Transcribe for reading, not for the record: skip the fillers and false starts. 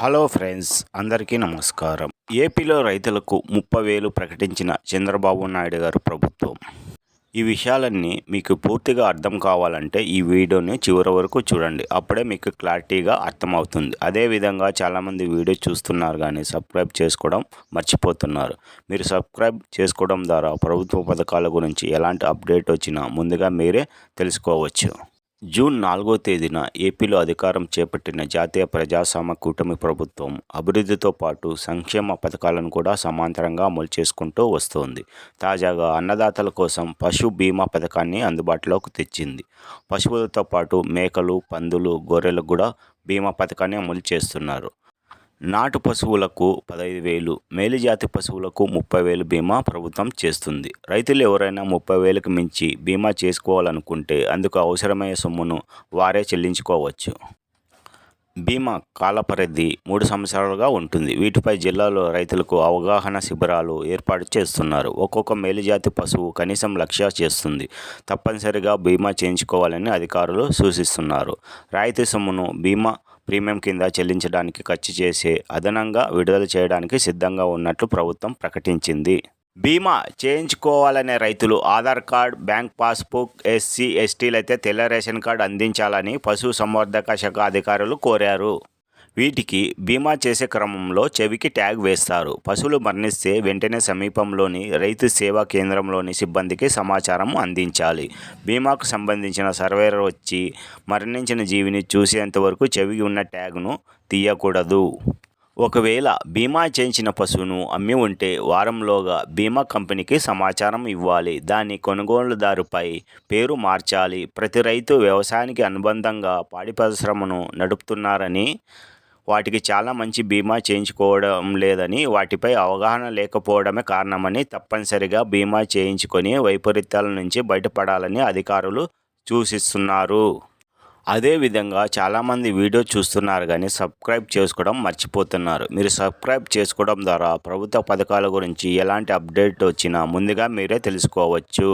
Hello friends, అందరికీ నమస్కారం. ఏపీలో రైతులకు 30,000 ప్రకటించిన చంద్రబాబు నాయుడు గారు ప్రభుత్వం. ఈ విషయాలన్నీ మీకు పూర్తిగా అర్థం కావాలంటే ఈ వీడియోని చివరి వరకు చూడండి. అప్పుడే మీకు క్లారిటీగా అర్థమవుతుంది. అదేవిధంగా చాలామంది వీడియో చూస్తున్నారు కానీ సబ్స్క్రైబ్ చేసుకోవడం మర్చిపోతున్నారు. మీరు సబ్స్క్రైబ్ చేసుకోవడం ద్వారా ప్రభుత్వ పథకాల గురించి ఎలాంటి అప్డేట్ వచ్చినా ముందుగా మీరే తెలుసుకోవచ్చు. జూన్ 4వ తేదీన ఏపీలో అధికారం చేపట్టిన జాతీయ ప్రజాస్వామ్య కూటమి ప్రభుత్వం అభివృద్ధితో పాటు సంక్షేమ పథకాలను కూడా సమాంతరంగా అమలు చేసుకుంటూ వస్తోంది. తాజాగా అన్నదాతల కోసం పశు బీమా పథకాన్ని అందుబాటులోకి తెచ్చింది. పశువులతో పాటు మేకలు, పందులు, గొర్రెలకు కూడా బీమా పథకాన్ని అమలు చేస్తున్నారు. నాటు పశువులకు 15,000, మేలుజాతి పశువులకు 30,000 బీమా ప్రభుత్వం చేస్తుంది. రైతులు ఎవరైనా 30,000కి మించి బీమా చేసుకోవాలనుకుంటే అందుకు అవసరమయ్యే సొమ్మును వారే చెల్లించుకోవచ్చు. బీమా కాలపరిధి 3 సంవత్సరాలుగా ఉంటుంది. వీటిపై జిల్లాలో రైతులకు అవగాహన శిబిరాలు ఏర్పాటు చేస్తున్నారు. ఒక్కొక్క మేలుజాతి పశువు కనీసం 1,00,000 చేస్తుంది. తప్పనిసరిగా బీమా చేయించుకోవాలని అధికారులు సూచిస్తున్నారు. రాయితీ సొమ్మును బీమా ప్రీమియం కింద చెల్లించడానికి ఖర్చు చేసే అదనంగా విడుదల చేయడానికి సిద్ధంగా ఉన్నట్లు ప్రభుత్వం ప్రకటించింది. బీమా చేయించుకోవాలనే రైతులు Aadhaar card, bank passbook, SC, ఎస్టీలైతే తెల్ల రేషన్ కార్డు అందించాలని పశుసంవర్ధక శాఖ అధికారులు కోరారు. వీటికి బీమా చేసే క్రమంలో చెవికి ట్యాగ్ వేస్తారు. పశువులు మరణిస్తే వెంటనే సమీపంలోని రైతు సేవా కేంద్రంలోని సిబ్బందికి సమాచారం అందించాలి. బీమాకు సంబంధించిన సర్వేయర్ వచ్చి మరణించిన జీవిని చూసేంత వరకు చెవికి ఉన్న ట్యాగ్ను తీయకూడదు. ఒకవేళ బీమా చేయించిన పశువును అమ్మి ఉంటే వారంలోగా బీమా కంపెనీకి సమాచారం ఇవ్వాలి. దాని కొనుగోలుదారుపై పేరు మార్చాలి. ప్రతి రైతు వ్యవసాయానికి అనుబంధంగా పాడి పరిశ్రమను నడుపుతున్నారని, వాటికి చాలా మంచి బీమా చేయించుకోవడం లేదని, వాటిపై అవగాహన లేకపోవడమే కారణమని, తప్పనిసరిగా బీమా చేయించుకొని వైపరీత్యాల నుంచి బయటపడాలని అధికారులు సూచిస్తున్నారు. అదేవిధంగా చాలామంది వీడియో చూస్తున్నారు కానీ సబ్స్క్రైబ్ చేసుకోవడం మర్చిపోతున్నారు. మీరు సబ్స్క్రైబ్ చేసుకోవడం ద్వారా ప్రభుత్వ పథకాల గురించి ఎలాంటి అప్డేట్ వచ్చినా ముందుగా మీరే తెలుసుకోవచ్చు.